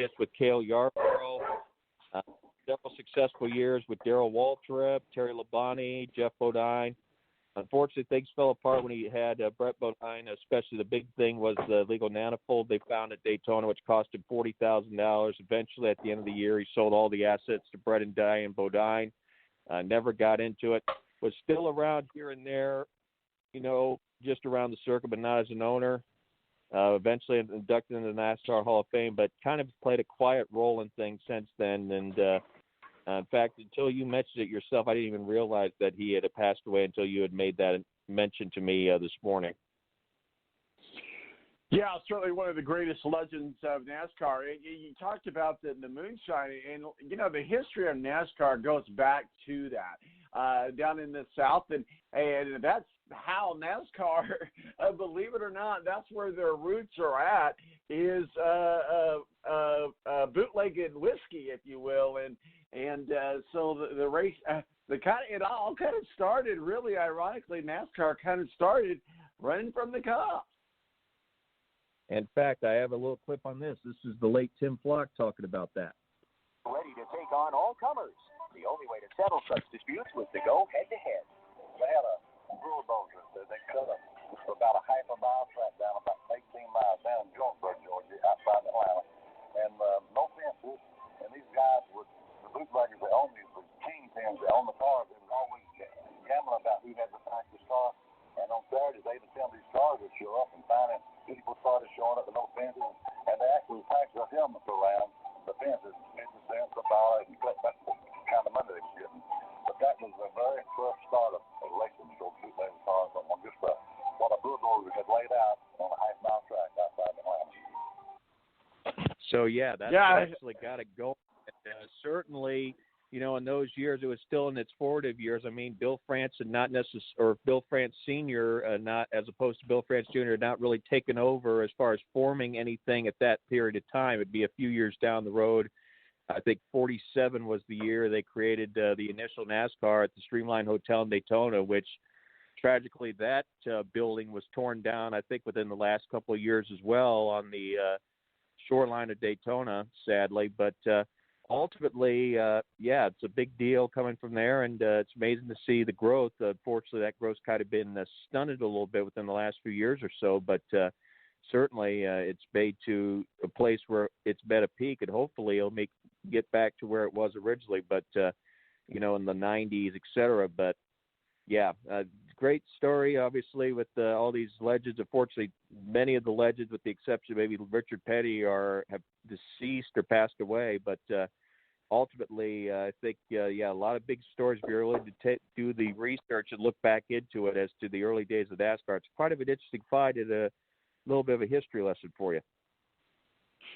just with Cale Yarborough. Several successful years with Darrell Waltrip, Terry Labonte, Jeff Bodine. Unfortunately, things fell apart when he had Brett Bodine, especially the big thing was the legal manifold they found at Daytona, which cost him $40,000. Eventually, at the end of the year, he sold all the assets to Brett and Diane Bodine. Never got into it. Was still around here and there, just around the circuit, but not as an owner. Eventually inducted into the NASCAR Hall of Fame, but kind of played a quiet role in things since then. And in fact, until you mentioned it yourself, I didn't even realize that he had passed away until you had made that mention to me this morning. Yeah, certainly one of the greatest legends of NASCAR. You talked about the moonshine, and the history of NASCAR goes back to that down in the South, and that's how NASCAR, believe it or not, that's where their roots are at, is bootlegged whiskey, if you will, and so the race, it all kind of started really ironically. NASCAR kind of started running from the cops. In fact, I have a little clip on this. This is the late Tim Flock talking about that. Ready to take on all comers. The only way to settle such disputes was to go head-to-head. They had a bulldozer that they cut up for about a half a mile track down about 18 miles down in Jonesboro, Georgia, outside Atlanta. And no fences. And these guys the bootleggers that owned these were kingpins that owned the cars. They was always gambling about who had the fastest car. And on Saturdays, they would tell these cars would show up, and finally people started showing up with no fences, and they actually taxed the helmets around the fences, 50 cents a dollar, and that's the kind of money they were getting. But that was the very first start of racing those bootleg cars on just what a bulldozer had laid out on a half-mile track outside Atlanta. So, that's what actually got it going. And, certainly, in those years, it was still in its formative years. I mean, Bill France had not necessarily, or Bill France Sr., not as opposed to Bill France Jr., had not really taken over as far as forming anything at that period of time. It'd be a few years down the road. I think 47 was the year they created the initial NASCAR at the Streamline Hotel in Daytona, which tragically that building was torn down, I think, within the last couple of years as well on the shoreline of Daytona, sadly. But ultimately, it's a big deal coming from there, and it's amazing to see the growth. Unfortunately, that growth's kind of been stunted a little bit within the last few years or so, but certainly it's made to a place where it's been a peak, and hopefully it'll get back to where it was originally, but, in the 90s, et cetera. But, great story, obviously, with all these legends. Unfortunately, many of the legends, with the exception of maybe Richard Petty, have deceased or passed away. But ultimately, I think, a lot of big stories. If you're willing to do the research and look back into it as to the early days of NASCAR, it's quite of an interesting find and a little bit of a history lesson for you.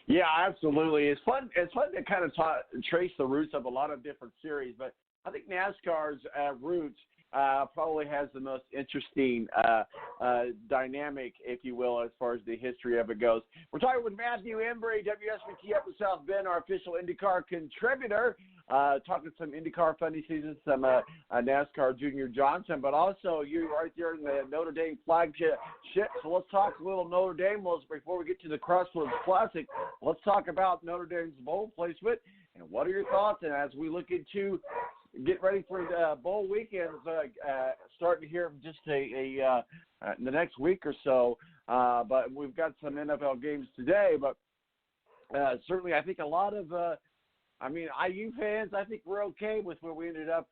Yeah, absolutely. It's fun. It's fun to kind of trace the roots of a lot of different series, but I think NASCAR's roots probably has the most interesting dynamic, if you will, as far as the history of it goes. We're talking with Matthew Embury, WSTB up in South Bend, our official IndyCar contributor, talking some IndyCar funny season, some NASCAR Junior Johnson, but also you right there in the Notre Dame flagship. So let's talk a little Notre Dame before we get to the Crossroads Classic. Let's talk about Notre Dame's bowl placement, and what are your thoughts? And as we look into get ready for the bowl weekends, starting here just in the next week or so. But we've got some NFL games today. But certainly, I think a lot of, IU fans, I think we're okay with where we ended up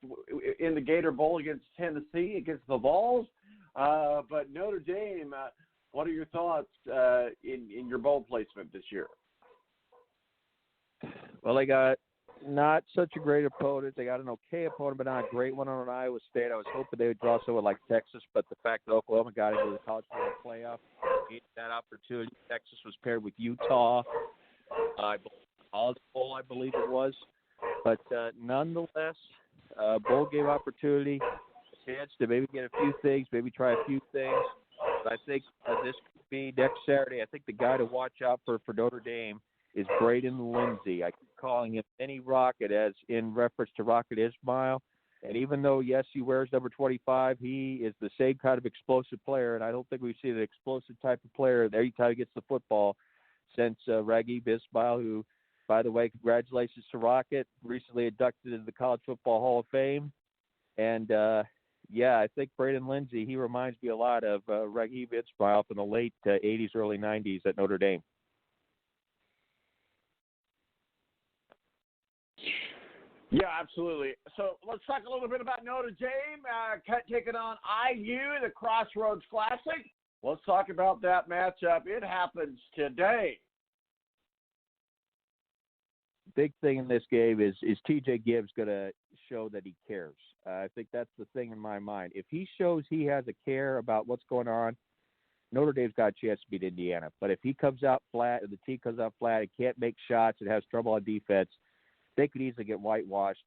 in the Gator Bowl against Tennessee, against the Vols. But Notre Dame, what are your thoughts in your bowl placement this year? Well, they got not such a great opponent. They got an okay opponent, but not a great one on Iowa State. I was hoping they would draw someone like Texas, but the fact that Oklahoma got into the college football playoff gave that opportunity. Texas was paired with Utah, College Bowl, I believe it was. But nonetheless, bowl game opportunity, a chance to maybe get a few things, maybe try a few things. But I think this could be next Saturday. I think the guy to watch out for Notre Dame is Braden Lindsey. I keep calling him Mini Rocket as in reference to Rocket Ismail. And even though, yes, he wears number 25, he is the same kind of explosive player, and I don't think we've seen an explosive type of player every time he gets the football since Raghib Ismail, who By the way, congratulations to Rocket, recently inducted into the College Football Hall of Fame. And, I think Braden Lindsay, he reminds me a lot of Reggie Vitzmile from the late 80s, early 90s at Notre Dame. Yeah, absolutely. So let's talk a little bit about Notre Dame taking on IU, the Crossroads Classic. Let's talk about that matchup. It happens today. Big thing in this game is TJ Gibbs going to show that he cares. I think that's the thing in my mind. If he shows he has a care about what's going on, Notre Dame's got a chance to beat Indiana. But if he comes out flat and the team comes out flat and can't make shots and has trouble on defense, they could easily get whitewashed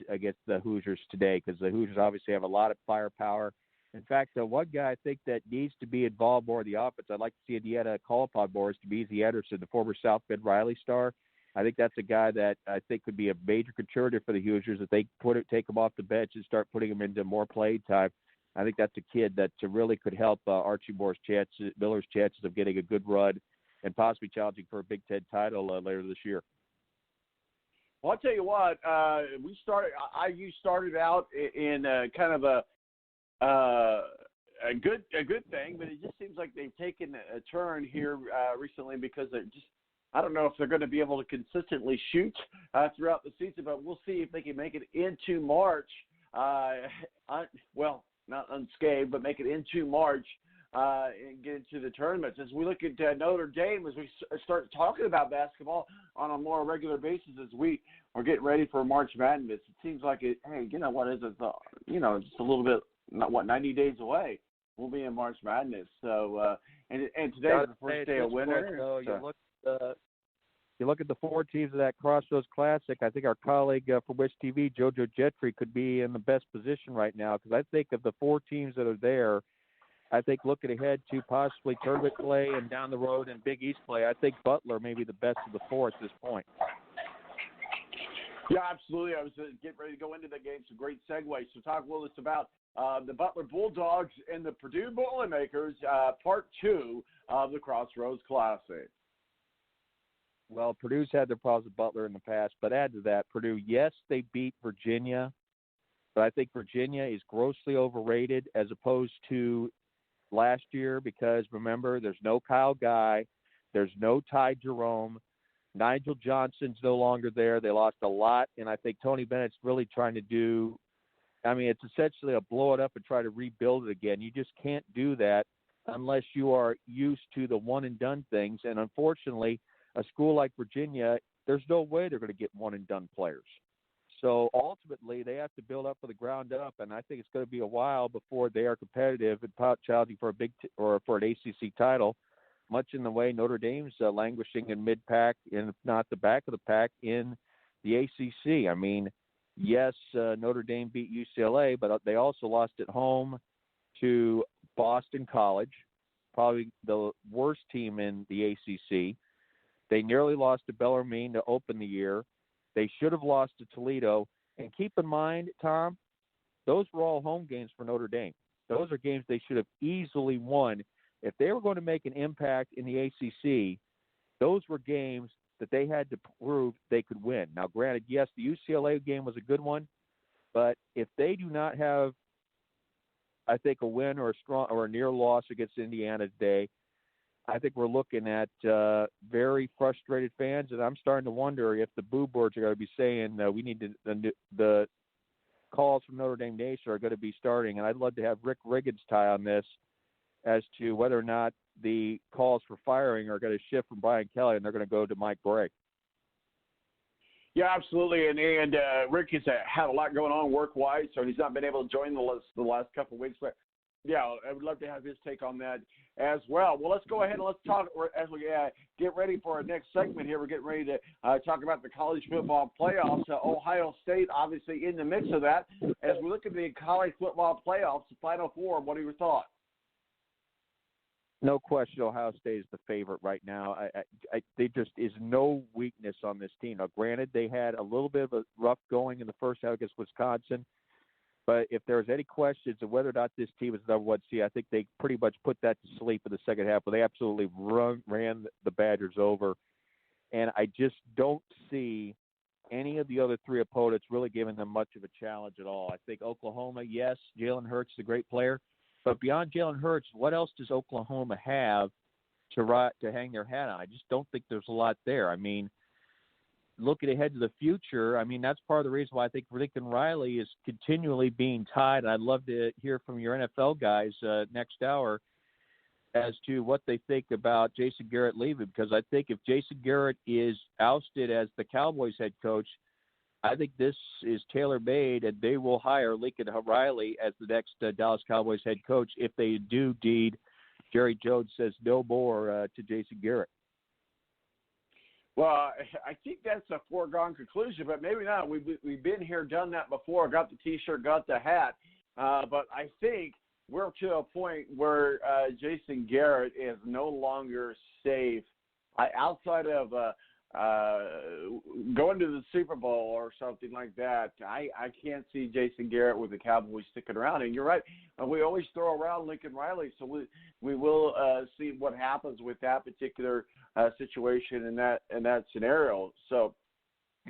against the Hoosiers today, because the Hoosiers obviously have a lot of firepower. In fact, the one guy I think that needs to be involved more in the offense, I'd like to see Indiana call upon more, is Demezy Anderson, the former South Bend Riley star. I think that's a guy that I think could be a major contributor for the Hoosiers if they take him off the bench and start putting him into more playing time. I think that's a kid that really could help Archie Miller's chances of getting a good run and possibly challenging for a Big Ten title later this year. Well, I'll tell you what, IU started out in kind of a good thing, but it just seems like they've taken a turn here recently, because I don't know if they're going to be able to consistently shoot throughout the season, but we'll see if they can make it into March. Well, not unscathed, but make it into March and get into the tournaments. As we look at Notre Dame, as we start talking about basketball on a more regular basis, as we are getting ready for March Madness, it seems like just a little bit, 90 days away. We'll be in March Madness. So, and today's the first day of winter. You look at the four teams of that Crossroads Classic. I think our colleague from WSTB, JoJo Gentry, could be in the best position right now, because I think of the four teams that are there, I think looking ahead to possibly tournament play and down the road and Big East play, I think Butler may be the best of the four at this point. Yeah, absolutely. I was getting ready to go into the game. Some great segues. So talk with us about the Butler Bulldogs and the Purdue Boilermakers, part 2 of the Crossroads Classic. Well, Purdue's had their problems with Butler in the past, but add to that, Purdue, yes, they beat Virginia, but I think Virginia is grossly overrated as opposed to last year, because remember, there's no Kyle Guy, there's no Ty Jerome, Nigel Johnson's no longer there. They lost a lot, and I think Tony Bennett's really trying to do – it's essentially a blow it up and try to rebuild it again. You just can't do that unless you are used to the one-and-done things, and unfortunately – a school like Virginia, there's no way they're going to get one-and-done players. So ultimately, they have to build up from the ground up, and I think it's going to be a while before they are competitive and challenging for for an ACC title, much in the way Notre Dame's languishing in mid-pack, and if not the back of the pack in the ACC. Yes, Notre Dame beat UCLA, but they also lost at home to Boston College, probably the worst team in the ACC. They nearly lost to Bellarmine to open the year. They should have lost to Toledo. And keep in mind, Tom, those were all home games for Notre Dame. Those are games they should have easily won. If they were going to make an impact in the ACC, those were games that they had to prove they could win. Now, granted, yes, the UCLA game was a good one, but if they do not have, I think, a win or a near loss against Indiana today, I think we're looking at very frustrated fans, and I'm starting to wonder if the boo boards are going to be saying we need to, the calls from Notre Dame Nation are going to be starting, and I'd love to have Rick Riggins tie on this as to whether or not the calls for firing are going to shift from Brian Kelly and they're going to go to Mike Bray. Yeah, absolutely, and Rick has had a lot going on work-wise, so he's not been able to join the last couple of weeks, but yeah, I would love to have his take on that as well. Well, let's go ahead and let's talk as we get ready for our next segment here. We're getting ready to talk about the college football playoffs. Ohio State, obviously, in the mix of that. As we look at the college football playoffs, the Final Four, what are your thoughts? No question, Ohio State is the favorite right now. There just is no weakness on this team. Now, granted, they had a little bit of a rough going in the first half against Wisconsin. But if there's any questions of whether or not this team is number one seed, I think they pretty much put that to sleep in the second half. But they absolutely ran the Badgers over. and I just don't see any of the other three opponents really giving them much of a challenge at all. I think Oklahoma, yes, Jalen Hurts is a great player, but beyond Jalen Hurts, what else does Oklahoma have to hang their hat on? I just don't think there's a lot there. I mean, looking ahead to the future, I mean, that's part of the reason why I think Lincoln Riley is continually being tied. And I'd love to hear from your NFL guys next hour as to what they think about Jason Garrett leaving, because I think if Jason Garrett is ousted as the Cowboys head coach, I think this is tailor-made, and they will hire Lincoln Riley as the next Dallas Cowboys head coach if they do indeed. Jerry Jones says no more to Jason Garrett. Well, I think that's a foregone conclusion, but maybe not. We've been here, done that before, got the T-shirt, got the hat. But I think we're to a point where Jason Garrett is no longer safe outside of going to the Super Bowl or something like that. I can't see Jason Garrett with the Cowboys sticking around. And you're right, we always throw around Lincoln Riley, so we will see what happens with that particular situation in that scenario. So,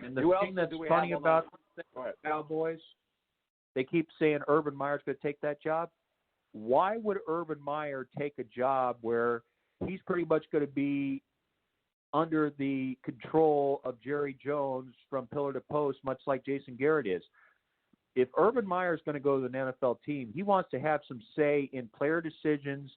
and the thing that's funny about the Cowboys, they keep saying Urban Meyer's going to take that job. Why would Urban Meyer take a job where he's pretty much going to be under the control of Jerry Jones from pillar to post, much like Jason Garrett is? If Urban Meyer is going to go to an NFL team, he wants to have some say in player decisions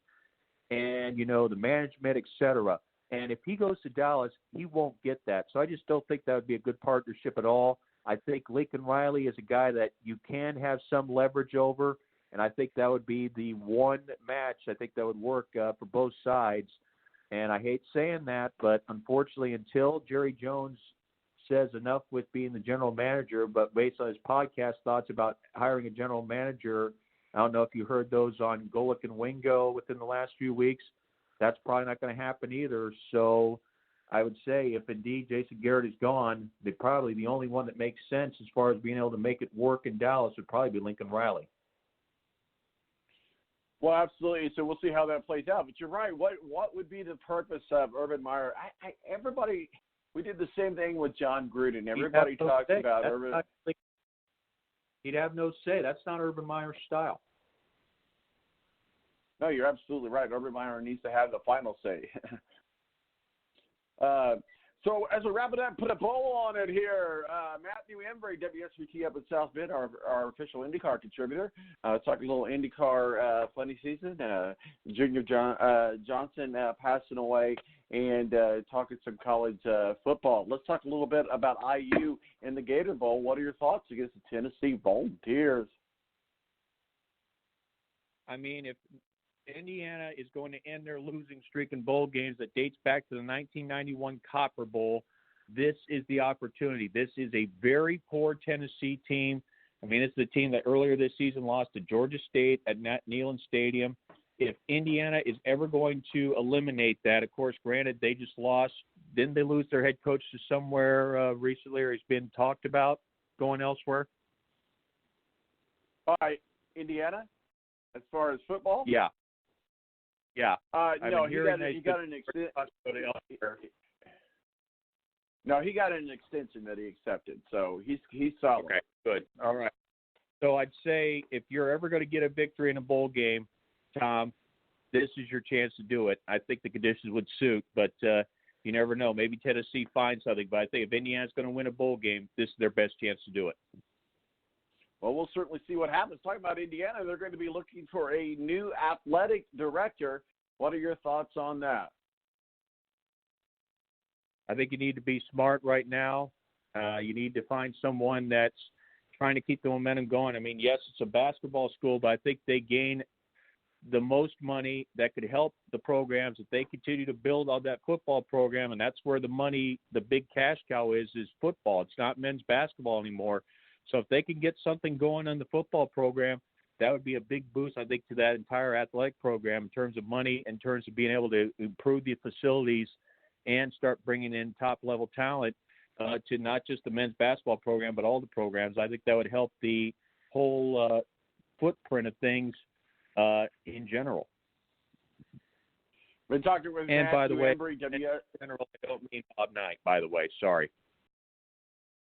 and, the management, et cetera. And if he goes to Dallas, he won't get that. So I just don't think that would be a good partnership at all. I think Lincoln Riley is a guy that you can have some leverage over, and I think that would be the one match I think that would work for both sides. And I hate saying that, but unfortunately, until Jerry Jones says enough with being the general manager, but based on his podcast thoughts about hiring a general manager, I don't know if you heard those on Golick and Wingo within the last few weeks. That's probably not going to happen either. So I would say if indeed Jason Garrett is gone, probably the only one that makes sense as far as being able to make it work in Dallas would probably be Lincoln Riley. Well, absolutely. So we'll see how that plays out. But you're right. What would be the purpose of Urban Meyer? Everybody, we did the same thing with John Gruden. Everybody talks about Urban. He'd have no say. That's not Urban Meyer's style. No, you're absolutely right. Urban Meyer needs to have the final say. So as we wrap it up, put a bow on it here. Matthew Embury, WSTB up in South Bend, our official IndyCar contributor. Talking a little IndyCar funny season. Junior Johnson passing away, and talking some college football. Let's talk a little bit about IU and the Gator Bowl. What are your thoughts against the Tennessee Volunteers? I mean, if Indiana is going to end their losing streak in bowl games that dates back to the 1991 Copper Bowl, this is the opportunity. This is a very poor Tennessee team. I mean, it's the team that earlier this season lost to Georgia State at Neyland Stadium. If Indiana is ever going to eliminate that, of course, granted, they just lost. Didn't they lose their head coach to somewhere recently, or he's been talked about going elsewhere? Indiana, as far as football? Yeah. Yeah. No, he got an extension. No, he got an extension that he accepted, so he's solid. Okay, good. All right. So I'd say if you're ever going to get a victory in a bowl game, Tom, this is your chance to do it. I think the conditions would suit, but you never know. Maybe Tennessee finds something, but I think if Indiana's going to win a bowl game, this is their best chance to do it. Well, we'll certainly see what happens. Talking about Indiana, they're going to be looking for a new athletic director. What are your thoughts on that? I think you need to be smart right now. You need to find someone that's trying to keep the momentum going. I mean, yes, it's a basketball school, but I think they gain the most money that could help the programs if they continue to build on that football program, and that's where the money, the big cash cow is football. It's not men's basketball anymore. So if they can get something going on the football program, that would be a big boost, I think, to that entire athletic program in terms of money, in terms of being able to improve the facilities and start bringing in top-level talent to not just the men's basketball program, but all the programs. I think that would help the whole footprint of things in general. We're talking with and Matthew by the way, Embury, General, I don't mean Bob Knight, by the way. Sorry.